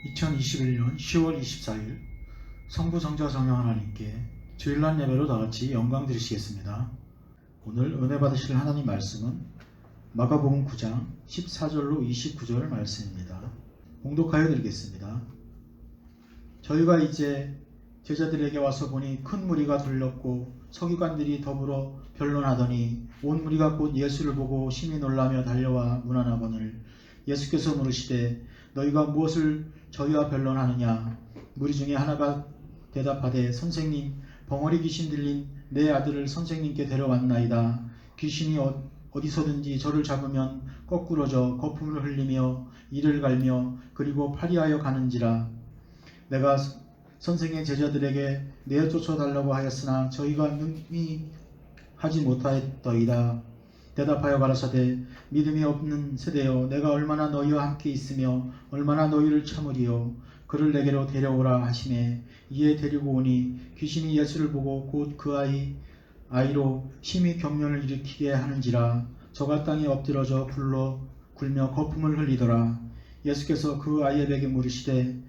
2021년 10월 24일 성부 성자 성령 하나님께 주일날 예배로 다같이 영광 드리시겠습니다. 오늘 은혜 받으실 하나님 말씀은 마가복음 9장 14절로 29절 말씀입니다. 봉독하여 드리겠습니다. 저희가 이제 제자들에게 와서 보니 큰 무리가 둘렀고 서기관들이 더불어 변론하더니 온 무리가 곧 예수를 보고 심히 놀라며 달려와 문안하거늘 예수께서 물으시되 너희가 무엇을 저희와 변론하느냐? 무리 중에 하나가 대답하되 선생님, 벙어리 귀신 들린 내 아들을 선생님께 데려왔나이다. 귀신이 어디서든지 저를 잡으면 거꾸러져 거품을 흘리며 이를 갈며 그리고 파리하여 가는지라. 내가 선생의 제자들에게 내어 쫓아달라고 하였으나 저희가 능히 하지 못하였더이다. 대답하여 가라사대 믿음이 없는 세대여, 내가 얼마나 너희와 함께 있으며 얼마나 너희를 참으리요. 그를 내게로 데려오라 하시매 이에 데리고 오니 귀신이 예수를 보고 곧 그 아이로 심히 경련을 일으키게 하는지라. 저가 땅에 엎드러져 굴며 거품을 흘리더라. 예수께서 그 아이에게 물으시되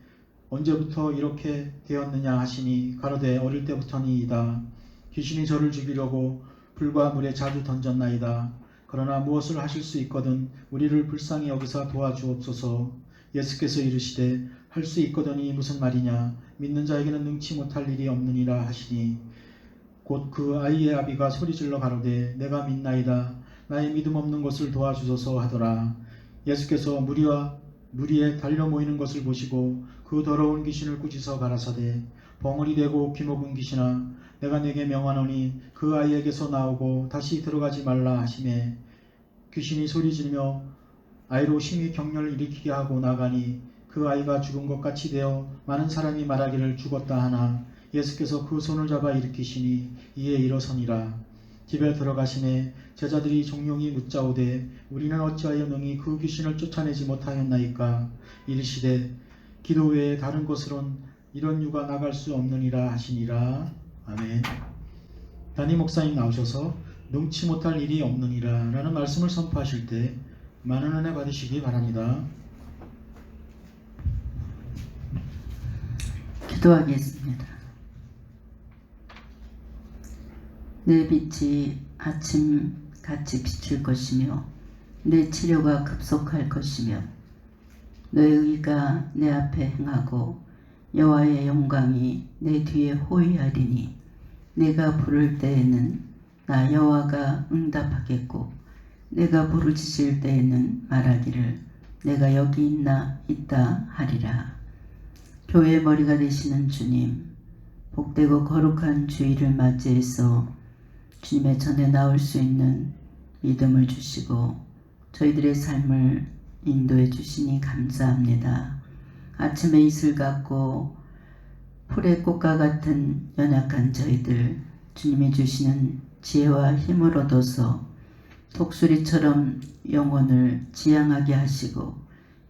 언제부터 이렇게 되었느냐 하시니 가로되 어릴 때부터니이다. 귀신이 저를 죽이려고 불과 물에 자주 던졌나이다. 그러나 무엇을 하실 수 있거든 우리를 불쌍히 여기사 도와주옵소서. 예수께서 이르시되 할 수 있거든이 무슨 말이냐? 믿는 자에게는 능치 못할 일이 없느니라 하시니 곧 그 아이의 아비가 소리질러 가로되 내가 믿나이다. 나의 믿음 없는 것을 도와주소서 하더라. 예수께서 무리에 달려 모이는 것을 보시고 그 더러운 귀신을 꾸짖어 가라사대 벙어리 되고 귀먹은 귀신아, 내가 네게 명하노니 그 아이에게서 나오고 다시 들어가지 말라 하시매 귀신이 소리지르며 아이로 심히 경련을 일으키게 하고 나가니 그 아이가 죽은 것 같이 되어 많은 사람이 말하기를 죽었다 하나 예수께서 그 손을 잡아 일으키시니 이에 일어서니라. 집에 들어가시매 제자들이 종용이 묻자오되 우리는 어찌하여 능히 그 귀신을 쫓아내지 못하였나이까? 이르시되 기도 외에 다른 곳으론 이런 유가 나갈 수 없느니라 하시니라. 아멘. 담임 목사님 나오셔서 능치 못할 일이 없느니라 라는 말씀을 선포하실 때 많은 은혜 받으시기 바랍니다. 기도하겠습니다. 내 빛이 아침같이 비칠 것이며 내 치료가 급속할 것이며 너의 의가 내 앞에 행하고 여호와의 영광이 내 뒤에 호위하리니 내가 부를 때에는 나 여호와가 응답하겠고 내가 부르짖을 때에는 말하기를 내가 여기 있다 하리라. 교회의 머리가 되시는 주님, 복되고 거룩한 주일을 맞이해서 주님의 전에 나올 수 있는 믿음을 주시고 저희들의 삶을 인도해 주시니 감사합니다. 아침에 이슬 같고 풀의 꽃과 같은 연약한 저희들 주님이 주시는 지혜와 힘을 얻어서 독수리처럼 영혼을 지향하게 하시고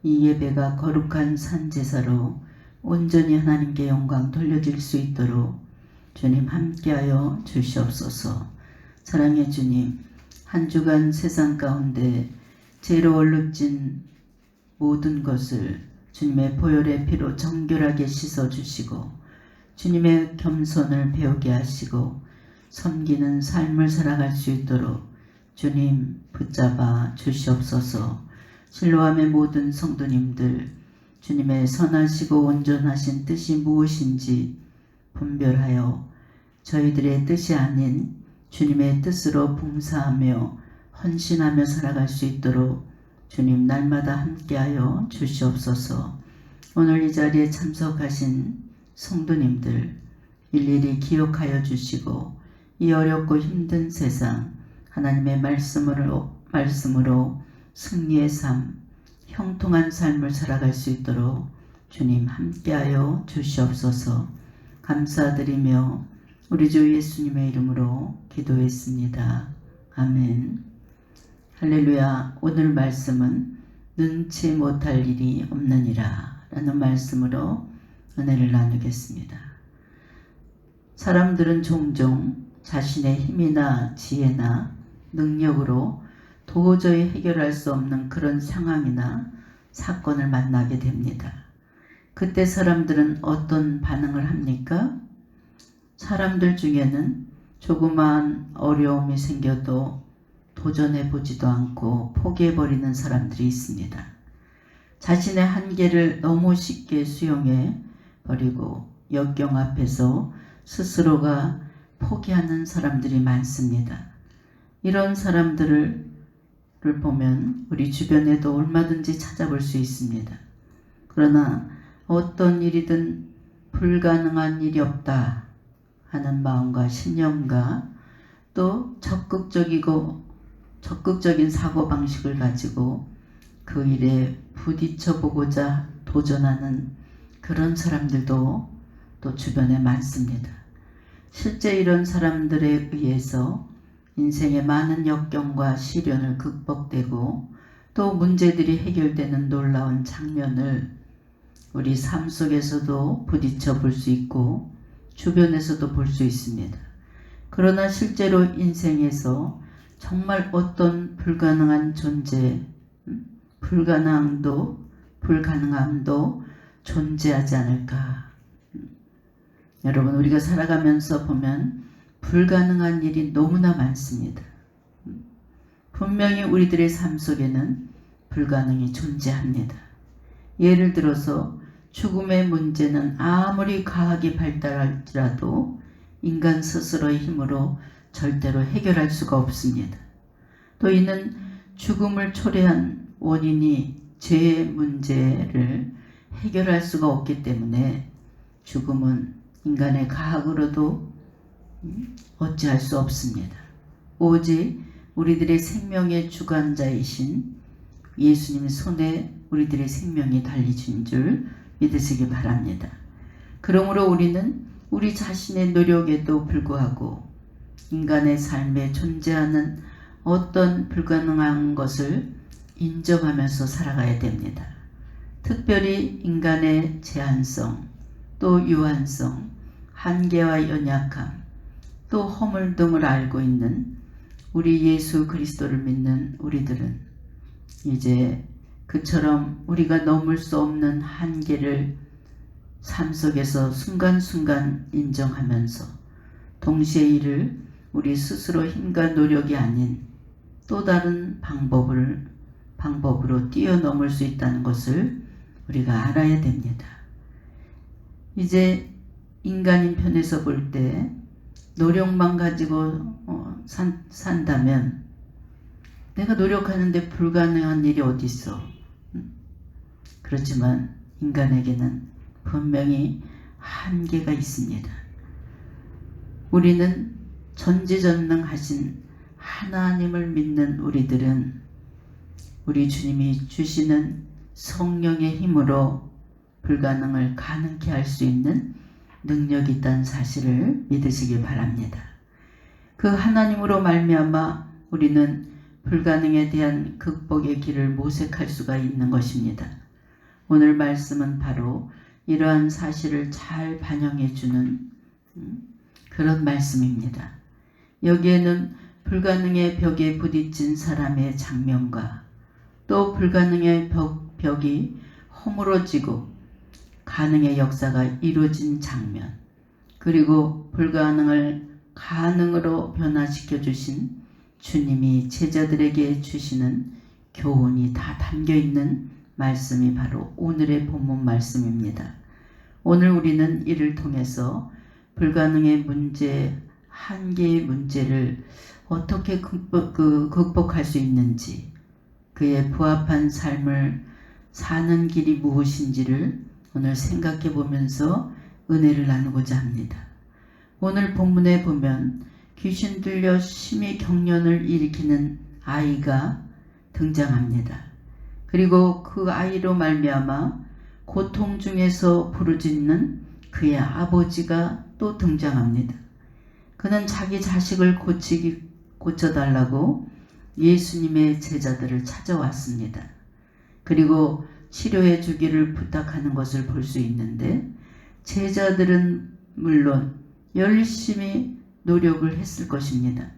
이 예배가 거룩한 산제사로 온전히 하나님께 영광 돌려질 수 있도록 주님 함께하여 주시옵소서. 사랑의 주님, 한 주간 세상 가운데 죄로 얼룩진 모든 것을 주님의 보혈의 피로 정결하게 씻어주시고 주님의 겸손을 배우게 하시고 섬기는 삶을 살아갈 수 있도록 주님 붙잡아 주시옵소서. 실로암의 모든 성도님들 주님의 선하시고 온전하신 뜻이 무엇인지 분별하여 저희들의 뜻이 아닌 주님의 뜻으로 봉사하며 헌신하며 살아갈 수 있도록 주님 날마다 함께하여 주시옵소서. 오늘 이 자리에 참석하신 성도님들 일일이 기억하여 주시고 이 어렵고 힘든 세상 하나님의 말씀으로 승리의 삶, 형통한 삶을 살아갈 수 있도록 주님 함께하여 주시옵소서. 감사드리며 우리 주 예수님의 이름으로 기도했습니다. 아멘. 할렐루야. 오늘 말씀은 능치 못할 일이 없느니라 라는 말씀으로 은혜를 나누겠습니다. 사람들은 종종 자신의 힘이나 지혜나 능력으로 도저히 해결할 수 없는 그런 상황이나 사건을 만나게 됩니다. 그때 사람들은 어떤 반응을 합니까? 사람들 중에는 조그마한 어려움이 생겨도 도전해 보지도 않고 포기해 버리는 사람들이 있습니다. 자신의 한계를 너무 쉽게 수용해 버리고 역경 앞에서 스스로가 포기하는 사람들이 많습니다. 이런 사람들을 보면 우리 주변에도 얼마든지 찾아볼 수 있습니다. 그러나 어떤 일이든 불가능한 일이 없다 하는 마음과 신념과 또 적극적인 사고방식을 가지고 그 일에 부딪혀 보고자 도전하는 그런 사람들도 또 주변에 많습니다. 실제 이런 사람들에 의해서 인생의 많은 역경과 시련을 극복되고 또 문제들이 해결되는 놀라운 장면을 우리 삶 속에서도 부딪혀 볼 수 있고 주변에서도 볼 수 있습니다. 그러나 실제로 인생에서 정말 어떤 불가능한 존재, 불가능함도 존재하지 않을까. 여러분, 우리가 살아가면서 보면 불가능한 일이 너무나 많습니다. 분명히 우리들의 삶 속에는 불가능이 존재합니다. 예를 들어서 죽음의 문제는 아무리 과학이 발달할지라도 인간 스스로의 힘으로 절대로 해결할 수가 없습니다. 또 이는 죽음을 초래한 원인이 죄의 문제를 해결할 수가 없기 때문에 죽음은 인간의 과학으로도 어찌할 수 없습니다. 오직 우리들의 생명의 주관자이신 예수님 손에 우리들의 생명이 달리진 줄 믿으시기 바랍니다. 그러므로 우리는 우리 자신의 노력에도 불구하고 인간의 삶에 존재하는 어떤 불가능한 것을 인정하면서 살아가야 됩니다. 특별히 인간의 제한성, 또 유한성, 한계와 연약함, 또 허물 등을 알고 있는 우리 예수 그리스도를 믿는 우리들은 이제 그처럼 우리가 넘을 수 없는 한계를 삶 속에서 순간순간 인정하면서 동시에 이를 우리 스스로 힘과 노력이 아닌 또 다른 방법으로 뛰어넘을 수 있다는 것을 우리가 알아야 됩니다. 이제 인간인 편에서 볼 때 노력만 가지고 산다면 내가 노력하는데 불가능한 일이 어디 있어? 그렇지만 인간에게는 분명히 한계가 있습니다. 우리는 전지전능하신 하나님을 믿는 우리들은 우리 주님이 주시는 성령의 힘으로 불가능을 가능케 할 수 있는 능력이 있다는 사실을 믿으시기 바랍니다. 그 하나님으로 말미암아 우리는 불가능에 대한 극복의 길을 모색할 수가 있는 것입니다. 오늘 말씀은 바로 이러한 사실을 잘 반영해 주는 그런 말씀입니다. 여기에는 불가능의 벽에 부딪힌 사람의 장면과 또 불가능의 벽이 허물어지고 가능의 역사가 이루어진 장면, 그리고 불가능을 가능으로 변화시켜 주신 주님이 제자들에게 주시는 교훈이 다 담겨있는 말씀이 바로 오늘의 본문 말씀입니다. 오늘 우리는 이를 통해서 불가능의 문제, 한계의 문제를 어떻게 극복할 수 있는지, 그에 부합한 삶을 사는 길이 무엇인지를 오늘 생각해 보면서 은혜를 나누고자 합니다. 오늘 본문에 보면 귀신 들려 심히 경련을 일으키는 아이가 등장합니다. 그리고 그 아이로 말미암아 고통 중에서 부르짖는 그의 아버지가 또 등장합니다. 그는 자기 자식을 고쳐달라고 예수님의 제자들을 찾아왔습니다. 그리고 치료해 주기를 부탁하는 것을 볼 수 있는데 제자들은 물론 열심히 노력을 했을 것입니다.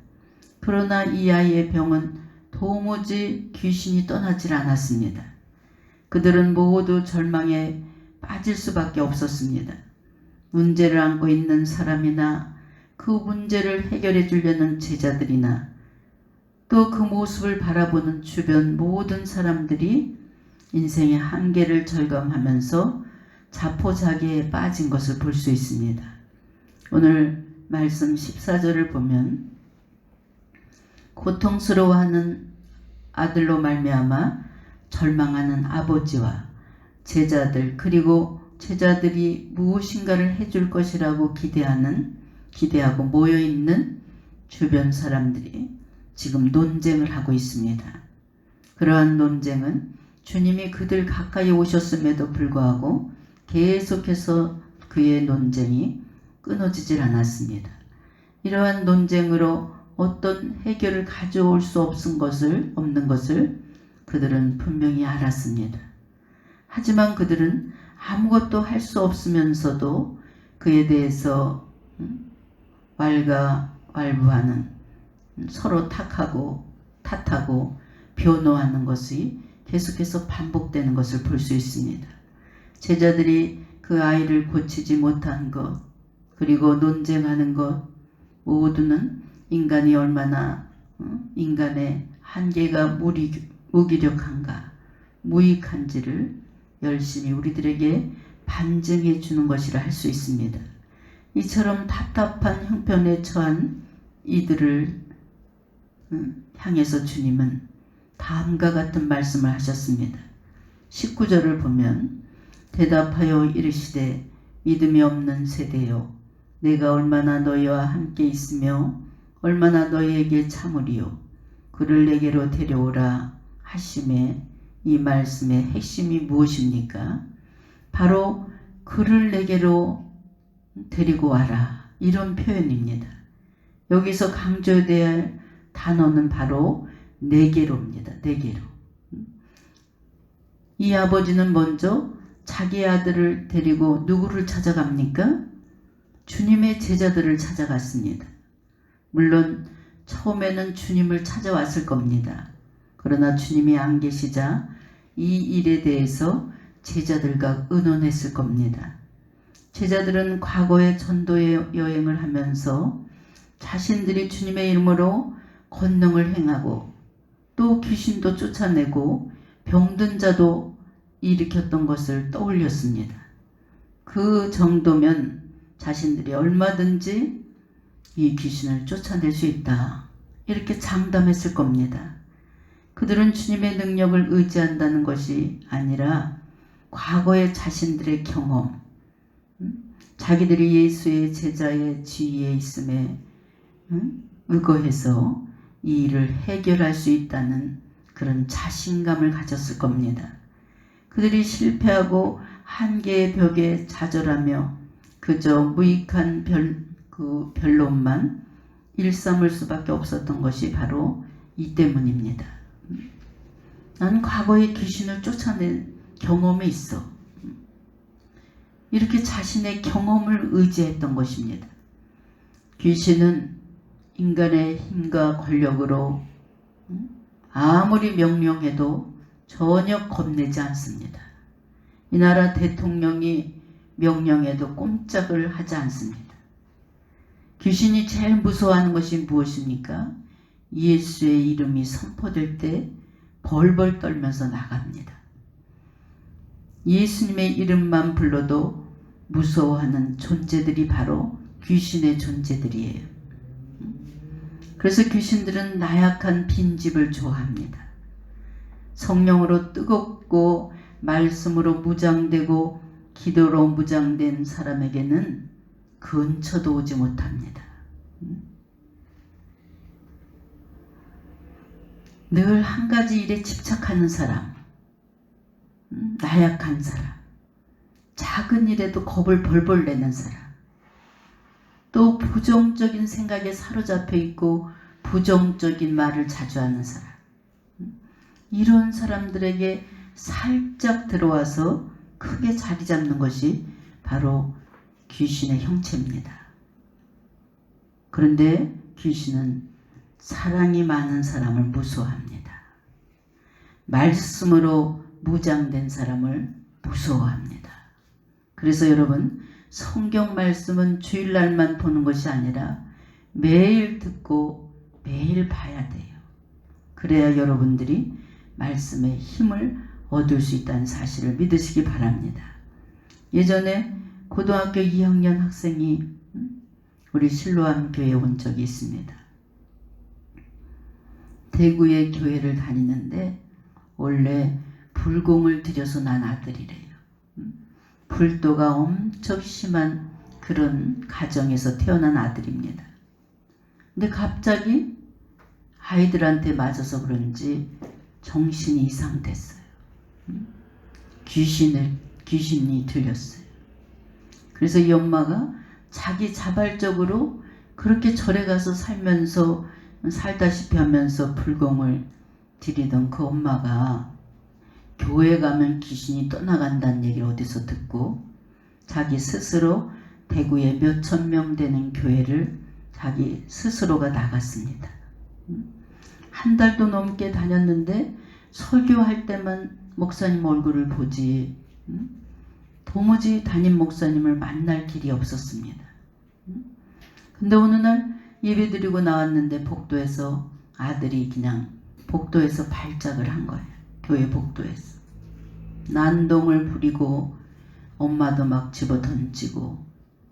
그러나 이 아이의 병은 도무지 귀신이 떠나질 않았습니다. 그들은 모두 절망에 빠질 수밖에 없었습니다. 문제를 안고 있는 사람이나 그 문제를 해결해 주려는 제자들이나 또 그 모습을 바라보는 주변 모든 사람들이 인생의 한계를 절감하면서 자포자기에 빠진 것을 볼 수 있습니다. 오늘 말씀 14절을 보면 고통스러워하는 아들로 말미암아 절망하는 아버지와 제자들, 그리고 제자들이 무엇인가를 해줄 것이라고 기대하고 모여있는 주변 사람들이 지금 논쟁을 하고 있습니다. 그러한 논쟁은 주님이 그들 가까이 오셨음에도 불구하고 계속해서 그의 논쟁이 끊어지질 않았습니다. 이러한 논쟁으로 어떤 해결을 가져올 수 없는 것을 그들은 분명히 알았습니다. 하지만 그들은 아무것도 할 수 없으면서도 그에 대해서 왈가왈부하는, 서로 탓하고 변호하는 것이 계속해서 반복되는 것을 볼 수 있습니다. 제자들이 그 아이를 고치지 못한 것, 그리고 논쟁하는 것 모두는 인간이 얼마나 인간의 한계가 무기력한가, 무익한지를 열심히 우리들에게 반증해 주는 것이라 할 수 있습니다. 이처럼 답답한 형편에 처한 이들을 향해서 주님은 다음과 같은 말씀을 하셨습니다. 19절을 보면 대답하여 이르시되 믿음이 없는 세대여, 내가 얼마나 너희와 함께 있으며 얼마나 너희에게 참으리요. 그를 내게로 데려오라 하심에 이 말씀의 핵심이 무엇입니까? 바로 그를 내게로 데리고 와라, 이런 표현입니다. 여기서 강조해야 할 단어는 바로 내게로입니다. 내게로. 이 아버지는 먼저 자기 아들을 데리고 누구를 찾아갑니까? 주님의 제자들을 찾아갔습니다. 물론 처음에는 주님을 찾아왔을 겁니다. 그러나 주님이 안 계시자 이 일에 대해서 제자들과 의논했을 겁니다. 제자들은 과거에 전도의 여행을 하면서 자신들이 주님의 이름으로 권능을 행하고 또 귀신도 쫓아내고 병든 자도 일으켰던 것을 떠올렸습니다. 그 정도면 자신들이 얼마든지 이 귀신을 쫓아낼 수 있다, 이렇게 장담했을 겁니다. 그들은 주님의 능력을 의지한다는 것이 아니라 과거의 자신들의 경험, 자기들이 예수의 제자의 지위에 있음에 의거해서 이 일을 해결할 수 있다는 그런 자신감을 가졌을 겁니다. 그들이 실패하고 한계의 벽에 좌절하며 그저 무익한 변론만 일삼을 수밖에 없었던 것이 바로 이 때문입니다. 난 과거에 귀신을 쫓아낸 경험이 있어. 이렇게 자신의 경험을 의지했던 것입니다. 귀신은 인간의 힘과 권력으로 아무리 명령해도 전혀 겁내지 않습니다. 이 나라 대통령이 명령해도 꼼짝을 하지 않습니다. 귀신이 제일 무서워하는 것이 무엇입니까? 예수의 이름이 선포될 때 벌벌 떨면서 나갑니다. 예수님의 이름만 불러도 무서워하는 존재들이 바로 귀신의 존재들이에요. 그래서 귀신들은 나약한 빈집을 좋아합니다. 성령으로 뜨겁고 말씀으로 무장되고 기도로 무장된 사람에게는 근처도 오지 못합니다. 늘 한 가지 일에 집착하는 사람, 나약한 사람, 작은 일에도 겁을 벌벌 내는 사람, 또 부정적인 생각에 사로잡혀 있고 부정적인 말을 자주 하는 사람, 이런 사람들에게 살짝 들어와서 크게 자리 잡는 것이 바로 귀신의 형체입니다. 그런데 귀신은 사랑이 많은 사람을 무서워합니다. 말씀으로 무장된 사람을 무서워합니다. 그래서 여러분, 성경 말씀은 주일날만 보는 것이 아니라 매일 듣고 매일 봐야 돼요. 그래야 여러분들이 말씀의 힘을 얻을 수 있다는 사실을 믿으시기 바랍니다. 예전에 고등학교 2학년 학생이 우리 실로암 교회에 온 적이 있습니다. 대구의 교회를 다니는데 원래 불공을 들여서 난 아들이래요. 불도가 엄청 심한 그런 가정에서 태어난 아들입니다. 근데 갑자기 아이들한테 맞아서 그런지 정신이 이상됐어요. 귀신이 들렸어요. 그래서 이 엄마가 자기 자발적으로 그렇게 절에 가서 살다시피 하면서 불공을 드리던 그 엄마가 교회 가면 귀신이 떠나간다는 얘기를 어디서 듣고 자기 스스로 대구에 몇천 명 되는 교회를 자기 스스로가 나갔습니다. 한 달도 넘게 다녔는데 설교할 때만 목사님 얼굴을 보지 도무지 담임 목사님을 만날 길이 없었습니다. 근데 어느 날 예배드리고 나왔는데 복도에서 아들이 그냥 복도에서 발작을 한 거예요. 교회 복도에서. 난동을 부리고 엄마도 막 집어 던지고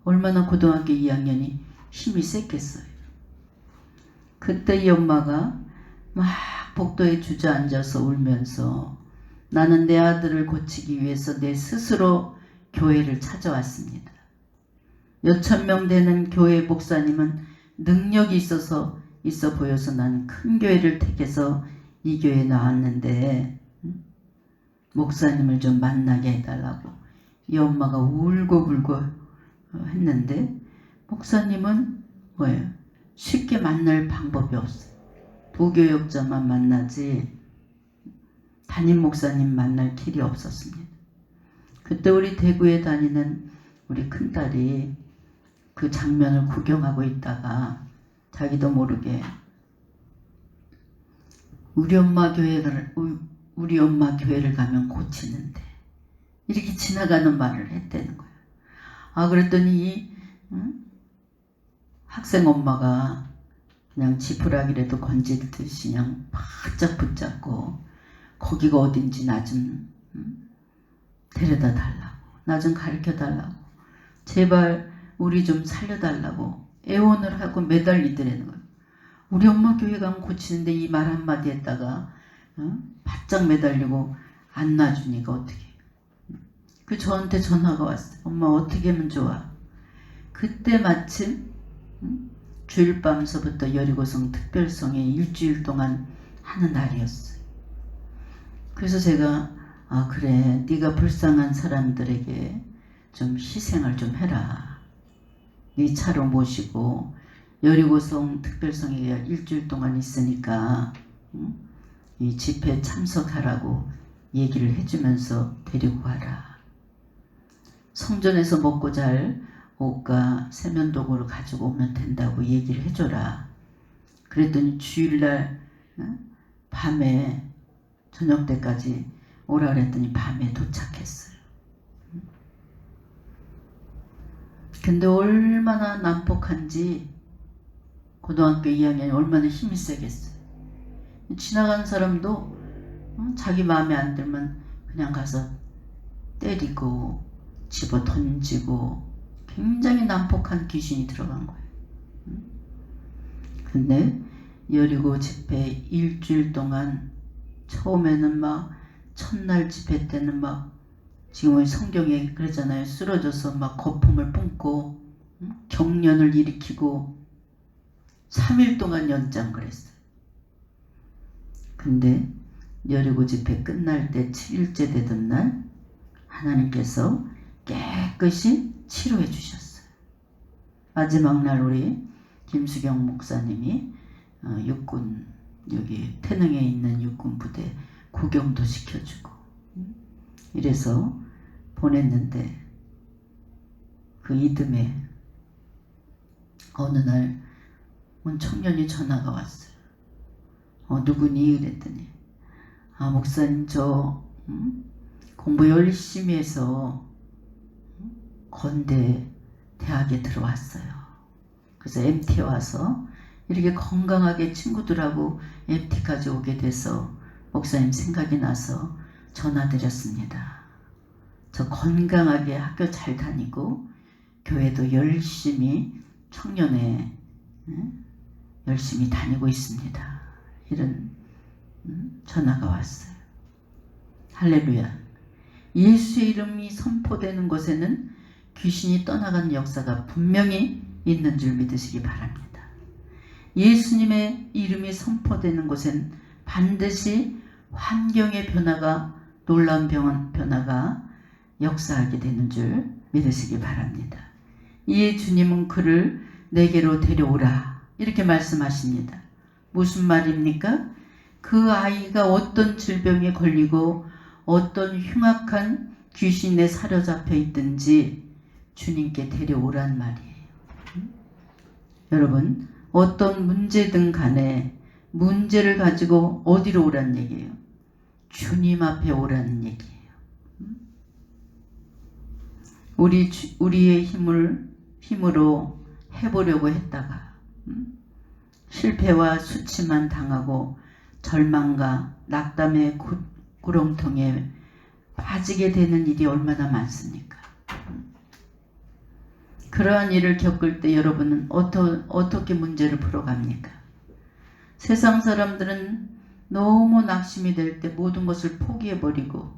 얼마나 고등학교 2학년이 힘이 셌겠어요. 그때 이 엄마가 막 복도에 주저앉아서 울면서 나는 내 아들을 고치기 위해서 내 스스로 교회를 찾아왔습니다. 몇천 명 되는 교회 목사님은 능력이 있어 보여서 나는 큰 교회를 택해서 이 교회에 나왔는데 목사님을 좀 만나게 해달라고 이 엄마가 울고불고 했는데 목사님은 뭐예요? 쉽게 만날 방법이 없어요. 도교역자만 만나지 담임 목사님 만날 길이 없었습니다. 그때 우리 대구에 다니는 우리 큰딸이 그 장면을 구경하고 있다가 자기도 모르게 우리 엄마 교회를 가면 고치는데 이렇게 지나가는 말을 했다는 거야. 그랬더니 이 학생 엄마가 그냥 지푸라기라도 건질듯이 그냥 바짝 붙잡고 거기가 어딘지 나 좀 데려다 달라고, 나 좀 가르쳐 달라고, 제발 우리 좀 살려달라고 애원을 하고 매달리더라는 거예요. 우리 엄마 교회 가면 고치는데 이 말 한마디 했다가 바짝 매달리고 안 놔주니까 어떻게. 그 저한테 전화가 왔어요. 엄마 어떻게 하면 좋아? 그때 마침 주일 밤서부터 여리고성 특별성에 일주일 동안 하는 날이었어요. 그래서 제가 그래, 네가 불쌍한 사람들에게 좀 희생을 좀 해라. 네 차로 모시고 여리고성 특별성에 일주일 동안 있으니까 이 집회에 참석하라고 얘기를 해주면서 데리고 가라. 성전에서 먹고 잘 옷과 세면도구를 가지고 오면 된다고 얘기를 해줘라. 그랬더니 주일날 밤에 저녁 때까지 오라 그랬더니 밤에 도착했어요. 근데 얼마나 난폭한지 고등학교 2학년이 얼마나 힘이 세겠어요. 지나가는 사람도 자기 마음에 안 들면 그냥 가서 때리고 집어 던지고 굉장히 난폭한 귀신이 들어간 거예요. 근데 여리고 집회 일주일 동안 처음에는 막 첫날 집회 때는 막 지금 성경에 그러잖아요. 쓰러져서 막 거품을 뿜고 경련을 일으키고 3일 동안 연장을 했어요. 근데 여리고 집회 끝날 때 7일째 되던 날 하나님께서 깨끗이 치료해 주셨어요. 마지막 날 우리 김수경 목사님이 육군 여기 태능에 있는 육군 부대 구경도 시켜주고 이래서 보냈는데 그 이듬해 어느 날 청년이 전화가 왔어요. 누구니? 그랬더니 목사님 저 공부 열심히 해서 건대 대학에 들어왔어요. 그래서 MT에 와서 이렇게 건강하게 친구들하고 MT까지 오게 돼서 목사님 생각이 나서 전화드렸습니다. 저 건강하게 학교 잘 다니고 교회도 열심히 청년회 열심히 다니고 있습니다. 이런 전화가 왔어요. 할렐루야. 예수의 이름이 선포되는 곳에는 귀신이 떠나가는 역사가 분명히 있는 줄 믿으시기 바랍니다. 예수님의 이름이 선포되는 곳엔 반드시 환경의 변화가, 놀라운 변화가 역사하게 되는 줄 믿으시기 바랍니다. 이에 주님은 그를 내게로 데려오라 이렇게 말씀하십니다. 무슨 말입니까? 그 아이가 어떤 질병에 걸리고 어떤 흉악한 귀신에 사로잡혀 있든지 주님께 데려오란 말이에요. 여러분, 어떤 문제든 간에 문제를 가지고 어디로 오란 얘기예요? 주님 앞에 오라는 얘기예요. 우리의 힘으로 해보려고 했다가 실패와 수치만 당하고 절망과 낙담의 구렁텅이에 빠지게 되는 일이 얼마나 많습니까? 그러한 일을 겪을 때 여러분은 어떻게 문제를 풀어갑니까? 세상 사람들은 너무 낙심이 될 때 모든 것을 포기해버리고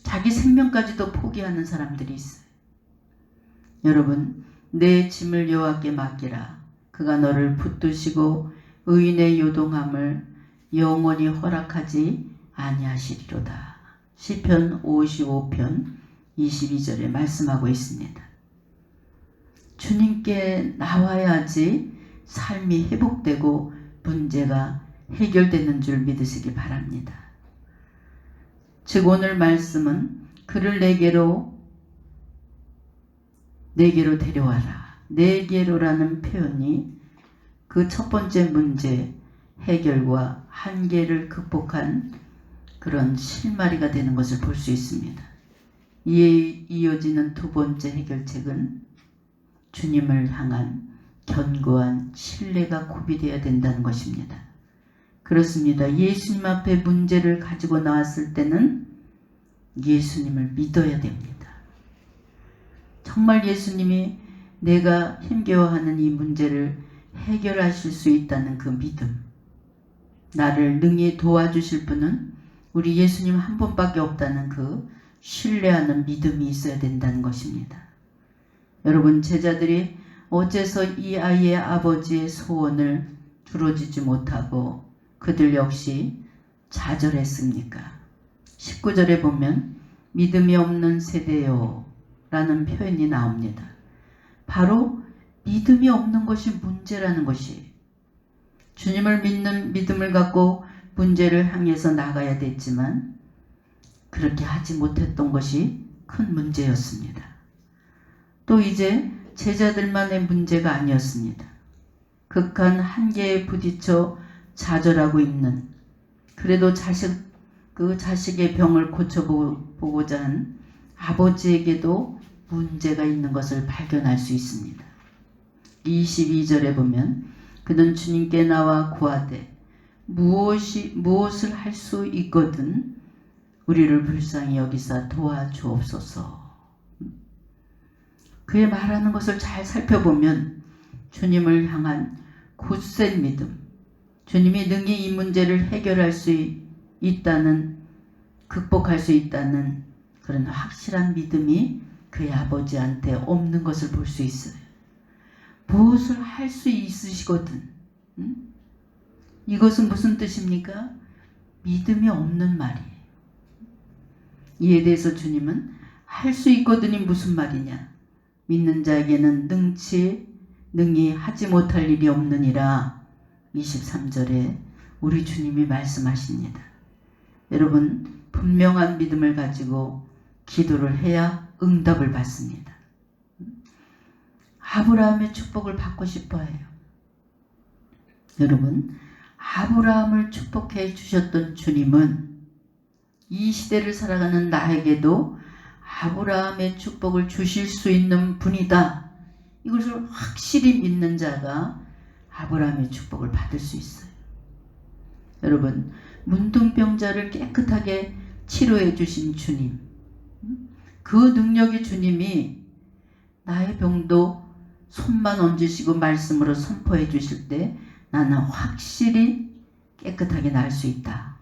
자기 생명까지도 포기하는 사람들이 있어요. 여러분, 내 짐을 여호와께 맡기라. 그가 너를 붙드시고 의인의 요동함을 영원히 허락하지 아니하시리로다. 시편 55편 22절에 말씀하고 있습니다. 주님께 나와야지 삶이 회복되고 문제가 해결되는 줄 믿으시기 바랍니다. 즉 오늘 말씀은 그를 내게로 데려와라. 내게로라는 표현이 그 첫 번째 문제 해결과 한계를 극복한 그런 실마리가 되는 것을 볼 수 있습니다. 이에 이어지는 두 번째 해결책은 주님을 향한 견고한 신뢰가 구비되어야 된다는 것입니다. 그렇습니다. 예수님 앞에 문제를 가지고 나왔을 때는 예수님을 믿어야 됩니다. 정말 예수님이 내가 힘겨워하는 이 문제를 해결하실 수 있다는 그 믿음, 나를 능히 도와주실 분은 우리 예수님 한 분밖에 없다는 그 신뢰하는 믿음이 있어야 된다는 것입니다. 여러분, 제자들이 어째서 이 아이의 아버지의 소원을 들어주지 못하고 그들 역시 좌절했습니까? 19절에 보면 믿음이 없는 세대요 라는 표현이 나옵니다. 바로 믿음이 없는 것이 문제라는 것이, 주님을 믿는 믿음을 갖고 문제를 향해서 나가야 됐지만 그렇게 하지 못했던 것이 큰 문제였습니다. 또 이제 제자들만의 문제가 아니었습니다. 극한 한계에 부딪혀 좌절하고 있는, 그래도 자식의 병을 고쳐보고자 한 아버지에게도 문제가 있는 것을 발견할 수 있습니다. 22절에 보면 그는 주님께 나와 구하되 무엇을 할 수 있거든 우리를 불쌍히 여기사 도와주옵소서. 그의 말하는 것을 잘 살펴보면 주님을 향한 굳센 믿음, 주님이 능히 이 문제를 해결할 수 있다는, 극복할 수 있다는 그런 확실한 믿음이 그의 아버지한테 없는 것을 볼 수 있어요. 무엇을 할 수 있으시거든. 이것은 무슨 뜻입니까? 믿음이 없는 말이에요. 이에 대해서 주님은 할 수 있거든이 무슨 말이냐? 믿는 자에게는 능히 하지 못할 일이 없느니라. 23절에 우리 주님이 말씀하십니다. 여러분, 분명한 믿음을 가지고 기도를 해야 응답을 받습니다. 아브라함의 축복을 받고 싶어 해요. 여러분, 아브라함을 축복해 주셨던 주님은 이 시대를 살아가는 나에게도 아브라함의 축복을 주실 수 있는 분이다. 이것을 확실히 믿는 자가 아브라함의 축복을 받을 수 있어요. 여러분, 문둥병자를 깨끗하게 치료해 주신 주님, 그 능력의 주님이 나의 병도 손만 얹으시고 말씀으로 선포해 주실 때 나는 확실히 깨끗하게 나을 수 있다.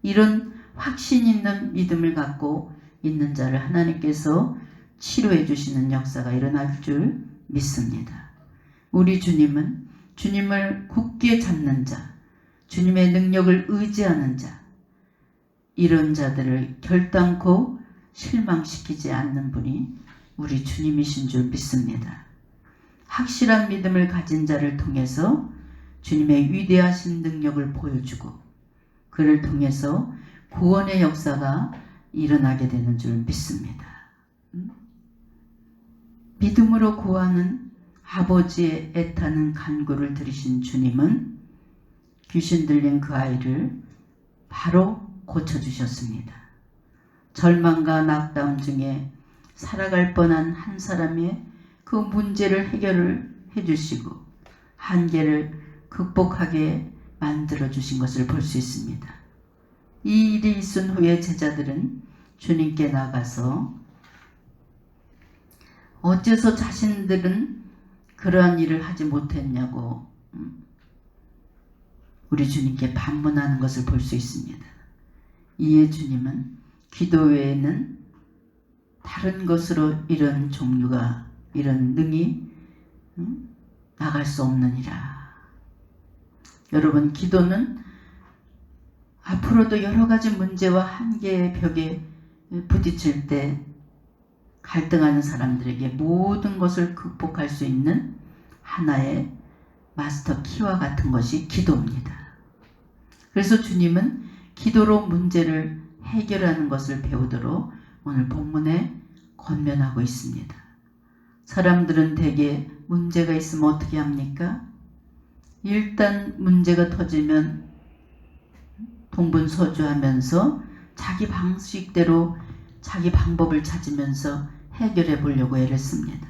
이런 확신 있는 믿음을 갖고 있는 자를 하나님께서 치료해 주시는 역사가 일어날 줄 믿습니다. 우리 주님은 주님을 굳게 잡는 자, 주님의 능력을 의지하는 자, 이런 자들을 결단코 실망시키지 않는 분이 우리 주님이신 줄 믿습니다. 확실한 믿음을 가진 자를 통해서 주님의 위대하신 능력을 보여주고 그를 통해서 구원의 역사가 일어나게 되는 줄 믿습니다. 믿음으로 구하는 아버지의 애타는 간구를 들으신 주님은 귀신 들린 그 아이를 바로 고쳐주셨습니다. 절망과 낙담 중에 살아갈 뻔한 한 사람의 그 문제를 해결을 해주시고 한계를 극복하게 만들어주신 것을 볼 수 있습니다. 이 일이 있은 후에 제자들은 주님께 나가서 어째서 자신들은 그러한 일을 하지 못했냐고 우리 주님께 반문하는 것을 볼 수 있습니다. 이에 주님은 기도 외에는 다른 것으로 이런 종류가 이런 능이 나갈 수 없느니라. 여러분, 기도는 앞으로도 여러 가지 문제와 한계의 벽에 부딪힐 때 갈등하는 사람들에게 모든 것을 극복할 수 있는 하나의 마스터 키와 같은 것이 기도입니다. 그래서 주님은 기도로 문제를 해결하는 것을 배우도록 오늘 본문에 권면하고 있습니다. 사람들은 대개 문제가 있으면 어떻게 합니까? 일단 문제가 터지면 동분서주하면서 자기 방식대로 자기 방법을 찾으면서 해결해 보려고 애를 씁니다.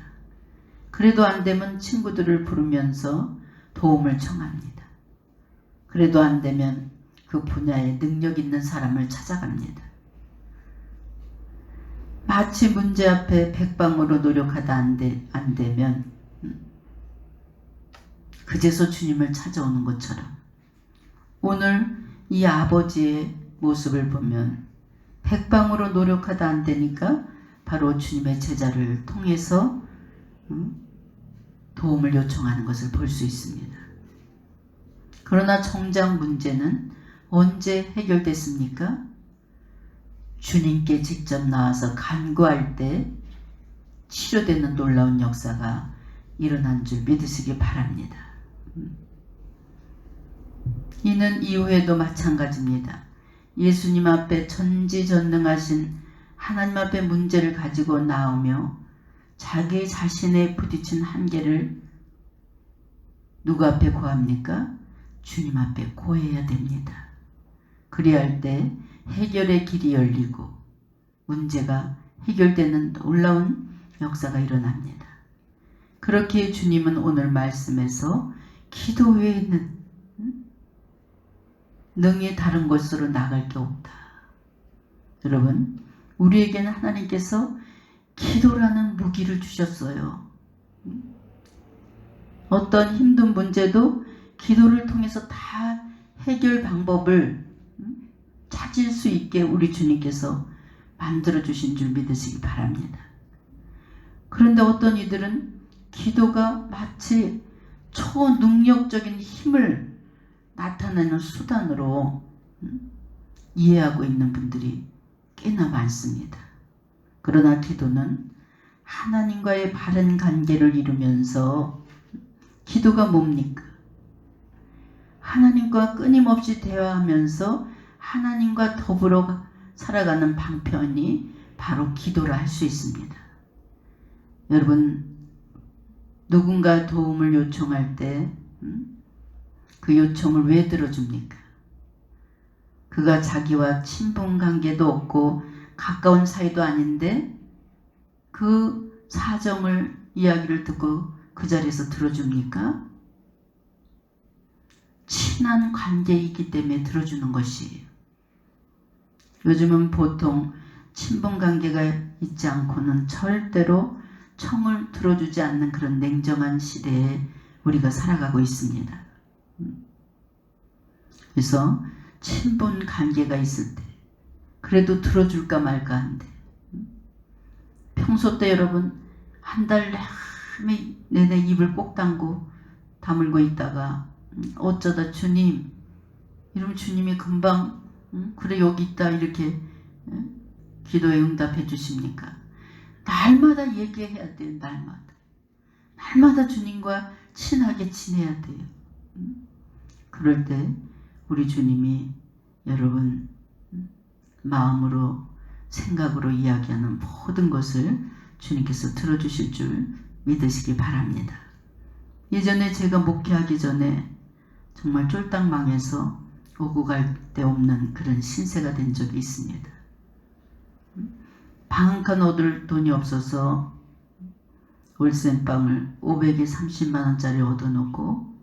그래도 안 되면 친구들을 부르면서 도움을 청합니다. 그래도 안 되면 그 분야에 능력 있는 사람을 찾아갑니다. 마치 문제 앞에 백방으로 노력하다 안 되면 그제서 주님을 찾아오는 것처럼 오늘 이 아버지의 모습을 보면 백방으로 노력하다 안 되니까 바로 주님의 제자를 통해서 도움을 요청하는 것을 볼 수 있습니다. 그러나 정작 문제는 언제 해결됐습니까? 주님께 직접 나와서 간구할 때 치료되는 놀라운 역사가 일어난 줄 믿으시기 바랍니다. 이는 이후에도 마찬가지입니다. 예수님 앞에 전지전능하신 하나님 앞에 문제를 가지고 나오며 자기 자신에 부딪힌 한계를 누구 앞에 고합니까? 주님 앞에 고해야 됩니다. 그리할 때 해결의 길이 열리고 문제가 해결되는 놀라운 역사가 일어납니다. 그렇게 주님은 오늘 말씀에서 기도 외에는 능히 다른 것으로 나갈 게 없다. 여러분, 우리에게는 하나님께서 기도라는 무기를 주셨어요. 어떤 힘든 문제도 기도를 통해서 다 해결 방법을 찾을 수 있게 우리 주님께서 만들어주신 줄 믿으시기 바랍니다. 그런데 어떤 이들은 기도가 마치 초능력적인 힘을 나타내는 수단으로 이해하고 있는 분들이 꽤나 많습니다. 그러나 기도는 하나님과의 바른 관계를 이루면서 기도가 뭡니까? 하나님과 끊임없이 대화하면서 하나님과 더불어 살아가는 방편이 바로 기도라 할 수 있습니다. 여러분, 누군가 도움을 요청할 때 그 요청을 왜 들어줍니까? 그가 자기와 친분 관계도 없고 가까운 사이도 아닌데 그 사정을 이야기를 듣고 그 자리에서 들어줍니까? 친한 관계이기 때문에 들어주는 것이에요. 요즘은 보통 친분 관계가 있지 않고는 절대로 청을 들어주지 않는 그런 냉정한 시대에 우리가 살아가고 있습니다. 그래서 친분 관계가 있을 때 그래도 들어줄까 말까 한데 평소 때 여러분 한 달 내내 입을 꼭 다물고 있다가 어쩌다 주님 이러면 주님이 금방 그래 여기 있다 이렇게 기도에 응답해 주십니까? 날마다 얘기해야 돼요. 날마다 주님과 친하게 지내야 돼요. 그럴 때 우리 주님이 여러분 마음으로 생각으로 이야기하는 모든 것을 주님께서 들어주실 줄 믿으시기 바랍니다. 예전에 제가 목회하기 전에 정말 쫄딱 망해서 오고 갈 데 없는 그런 신세가 된 적이 있습니다. 방 한 칸 얻을 돈이 없어서 월세방을 500에 30만 원짜리 얻어놓고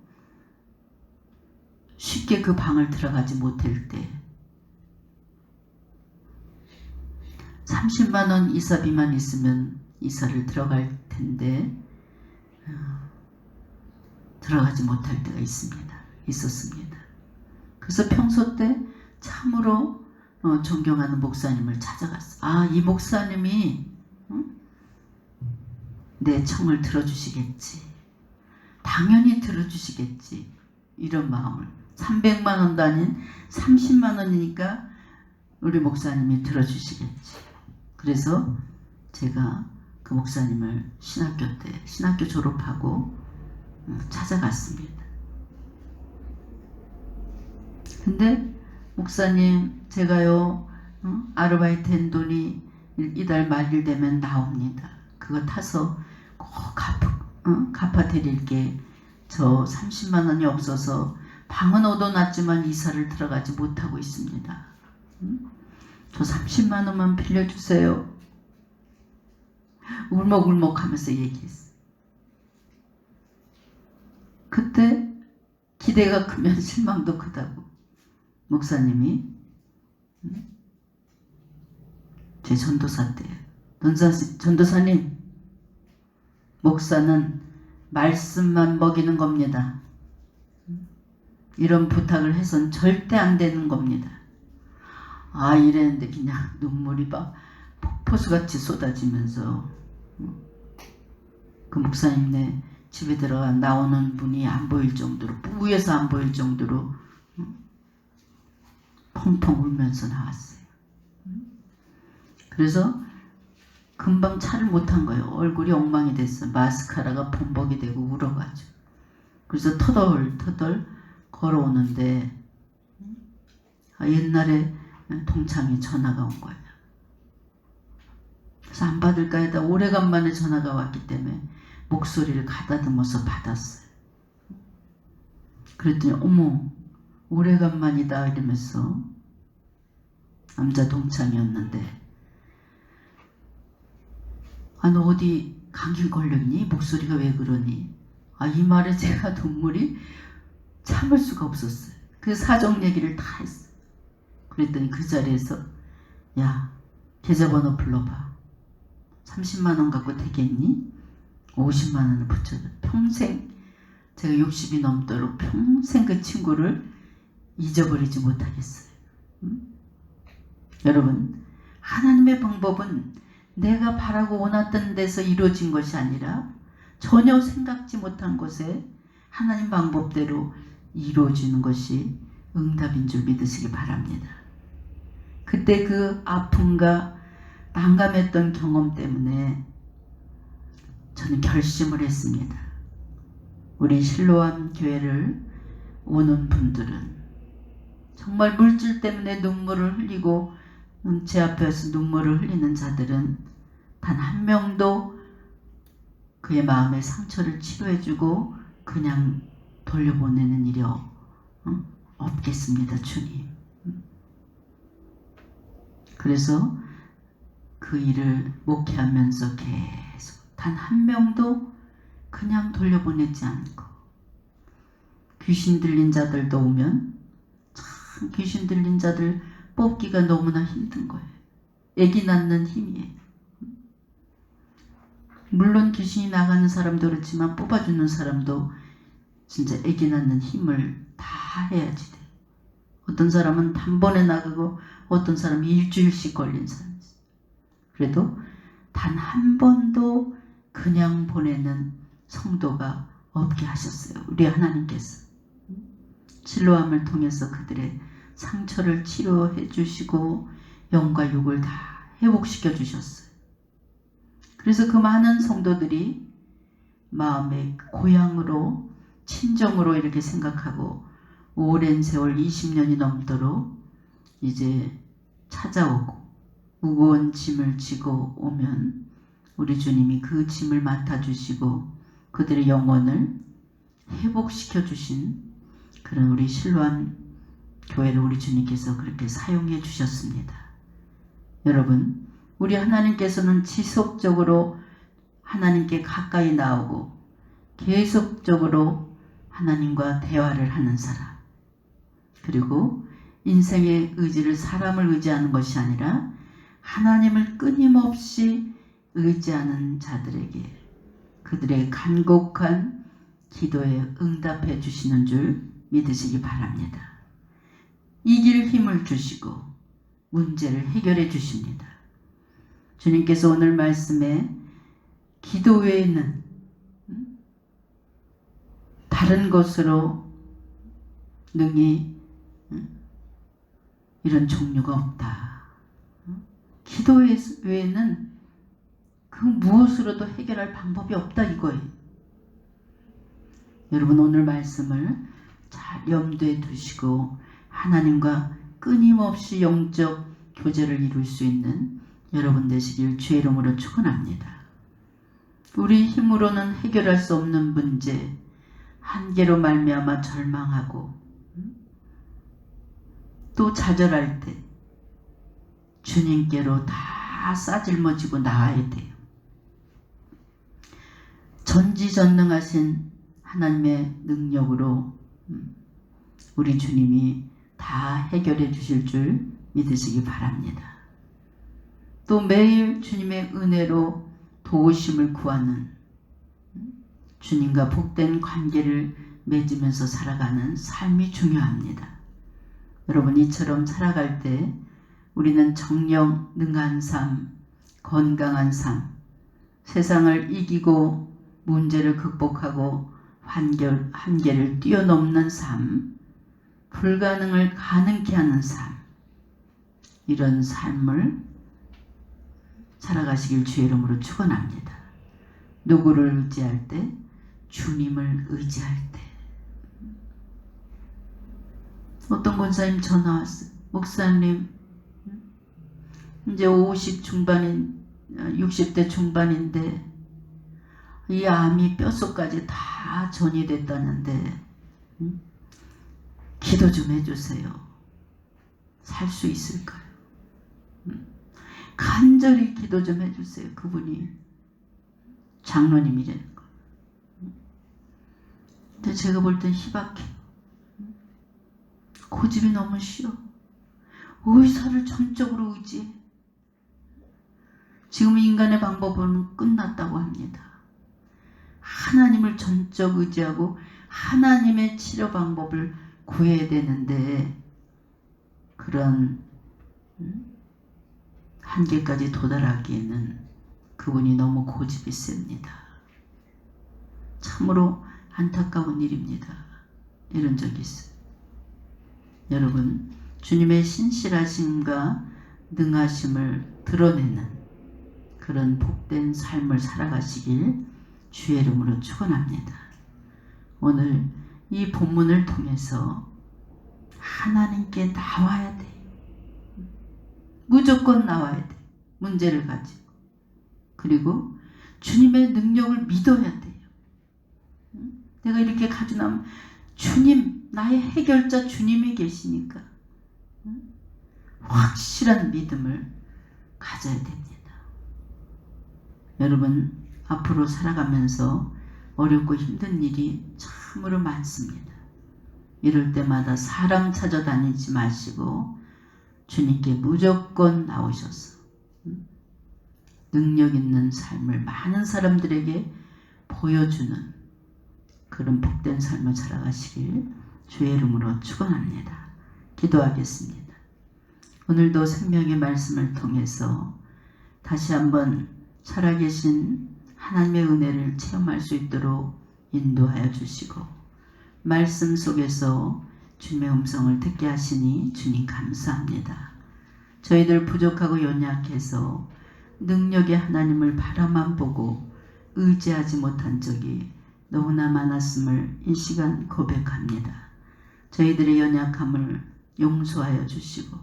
쉽게 그 방을 들어가지 못할 때 30만 원 이사비만 있으면 이사를 들어갈 텐데 들어가지 못할 때가 있었습니다. 그래서 평소 때 참으로 존경하는 목사님을 찾아갔어. 이 목사님이 내 청을 들어주시겠지. 당연히 들어주시겠지. 이런 마음을 300만 원도 아닌 30만 원이니까 우리 목사님이 들어주시겠지. 그래서 제가 그 목사님을 신학교 졸업하고 찾아갔습니다. 근데 목사님 제가요 아르바이트 한 돈이 이달 말일 되면 나옵니다. 그거 타서 꼭 갚아드릴게. 저 30만 원이 없어서 방은 얻어놨지만 이사를 들어가지 못하고 있습니다. 저 30만 원만 빌려주세요. 울먹울먹 하면서 얘기했어요. 그때 기대가 크면 실망도 크다고 목사님이 제 전도사 때예요. 전도사님, 목사는 말씀만 먹이는 겁니다. 이런 부탁을 해선 절대 안 되는 겁니다. 이랬는데 그냥 눈물이 막 폭포수같이 쏟아지면서 그 목사님네 집에 들어가 나오는 분이 안 보일 정도로 뿌에서 안 보일 정도로 펑펑 울면서 나왔어요. 그래서 금방 차를 못한 거예요. 얼굴이 엉망이 됐어. 마스카라가 범벅이 되고 울어가지고. 그래서 터덜터덜 걸어오는데 옛날에 동창이 전화가 온 거예요. 그래서 안 받을까 했다 오래간만에 전화가 왔기 때문에 목소리를 가다듬어서 받았어요. 그랬더니 어머 오래간만이다 이러면서 남자 동창이었는데 너 어디 감기 걸렸니? 목소리가 왜 그러니? 이 말에 제가 눈물이 참을 수가 없었어요. 그 사정 얘기를 다 했어요. 그랬더니 그 자리에서 야 계좌번호 불러봐. 30만 원 갖고 되겠니? 50만 원을 붙여줘. 평생 제가 60이 넘도록 평생 그 친구를 잊어버리지 못하겠어요. 여러분 하나님의 방법은 내가 바라고 원했던 데서 이루어진 것이 아니라 전혀 생각지 못한 곳에 하나님 방법대로 이루어지는 것이 응답인 줄 믿으시기 바랍니다. 그때 그 아픔과 난감했던 경험 때문에 저는 결심을 했습니다. 우리 실로암 교회를 오는 분들은 정말 물질 때문에 눈물을 흘리고 제 앞에서 눈물을 흘리는 자들은 단 한 명도 그의 마음의 상처를 치료해주고 그냥 돌려보내는 일이 없겠습니다. 주님. 그래서 그 일을 목회하면서 계속 단 한 명도 그냥 돌려보내지 않고, 귀신 들린 자들도 오면 참 귀신 들린 자들 뽑기가 너무나 힘든 거예요. 애기 낳는 힘이에요. 물론 귀신이 나가는 사람도 그렇지만 뽑아주는 사람도 진짜 애기 낳는 힘을 다 해야지 돼. 어떤 사람은 단번에 나가고 어떤 사람이 일주일씩 걸린 사람이 있어요. 그래도 단 한 번도 그냥 보내는 성도가 없게 하셨어요. 우리 하나님께서 실로암을 통해서 그들의 상처를 치료해 주시고 영과 육을 다 회복시켜 주셨어요. 그래서 그 많은 성도들이 마음의 고향으로, 친정으로 이렇게 생각하고 오랜 세월 20년이 넘도록 이제 찾아오고 무거운 짐을 지고 오면 우리 주님이 그 짐을 맡아주시고 그들의 영혼을 회복시켜 주신 그런 우리 실로암 교회를 우리 주님께서 그렇게 사용해 주셨습니다. 여러분, 우리 하나님께서는 지속적으로 하나님께 가까이 나오고 계속적으로 하나님과 대화를 하는 사람, 그리고 인생의 의지를 사람을 의지하는 것이 아니라 하나님을 끊임없이 의지하는 자들에게 그들의 간곡한 기도에 응답해 주시는 줄 믿으시기 바랍니다. 이길 힘을 주시고 문제를 해결해 주십니다. 주님께서 오늘 말씀에 기도 외에는 다른 것으로 능히 이런 종류가 없다. 기도 외에는 그 무엇으로도 해결할 방법이 없다 이거예요. 여러분, 오늘 말씀을 잘 염두에 두시고 하나님과 끊임없이 영적 교제를 이룰 수 있는 여러분 되시길 주의 이름으로 축원합니다. 우리 힘으로는 해결할 수 없는 문제, 한계로 말미암아 절망하고 또 좌절할 때 주님께로 다 싸질머지고 나아야 돼요. 전지전능하신 하나님의 능력으로 우리 주님이 다 해결해 주실 줄 믿으시기 바랍니다. 또 매일 주님의 은혜로 도우심을 구하는 주님과 복된 관계를 맺으면서 살아가는 삶이 중요합니다. 여러분, 이처럼 살아갈 때 우리는 정령 능한 삶, 건강한 삶, 세상을 이기고 문제를 극복하고 한계를 뛰어넘는 삶, 불가능을 가능케 하는 삶, 이런 삶을 살아가시길 주의 이름으로 축원합니다. 누구를 의지할 때? 주님을 의지할 때. 어떤 권사님 전화 왔어요. 목사님, 이제 50 중반인 60대 중반인데 이 암이 뼛속까지 다 전이 됐다는데 기도 좀 해주세요. 살 수 있을까요? 간절히 기도 좀 해주세요. 그분이 장로님이라는 거. 근데 제가 볼 땐 희박해요. 고집이 너무 싫어. 의사를 전적으로 의지해. 지금 인간의 방법은 끝났다고 합니다. 하나님을 전적 의지하고 하나님의 치료 방법을 구해야 되는데 그런 한계까지 도달하기에는 그분이 너무 고집이 셉니다. 참으로 안타까운 일입니다. 이런 적이 있어요. 여러분, 주님의 신실하심과 능하심을 드러내는 그런 복된 삶을 살아가시길 주의 이름으로 축원합니다. 오늘 이 본문을 통해서 하나님께 나와야 돼요. 무조건 나와야 돼. 문제를 가지고. 그리고 주님의 능력을 믿어야 돼요. 내가 이렇게 가지고 나면 주님, 나의 해결자 주님이 계시니까 확실한 믿음을 가져야 됩니다. 여러분 앞으로 살아가면서 어렵고 힘든 일이 참으로 많습니다. 이럴 때마다 사람 찾아다니지 마시고 주님께 무조건 나오셔서 능력 있는 삶을 많은 사람들에게 보여주는 그런 복된 삶을 살아가시길 주의 이름으로 축원합니다. 기도하겠습니다. 오늘도 생명의 말씀을 통해서 다시 한번 살아계신 하나님의 은혜를 체험할 수 있도록 인도하여 주시고 말씀 속에서 주님의 음성을 듣게 하시니 주님 감사합니다. 저희들 부족하고 연약해서 능력의 하나님을 바라만 보고 의지하지 못한 적이 너무나 많았음을 이 시간 고백합니다. 저희들의 연약함을 용서하여 주시고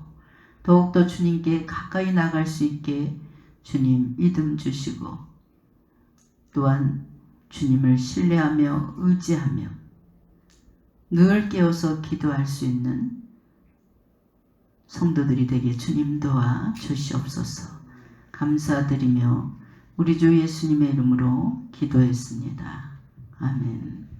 더욱더 주님께 가까이 나갈 수 있게 주님 믿음 주시고 또한 주님을 신뢰하며 의지하며 늘 깨어서 기도할 수 있는 성도들이 되게 주님 도와 주시옵소서. 감사드리며 우리 주 예수님의 이름으로 기도했습니다. 아멘.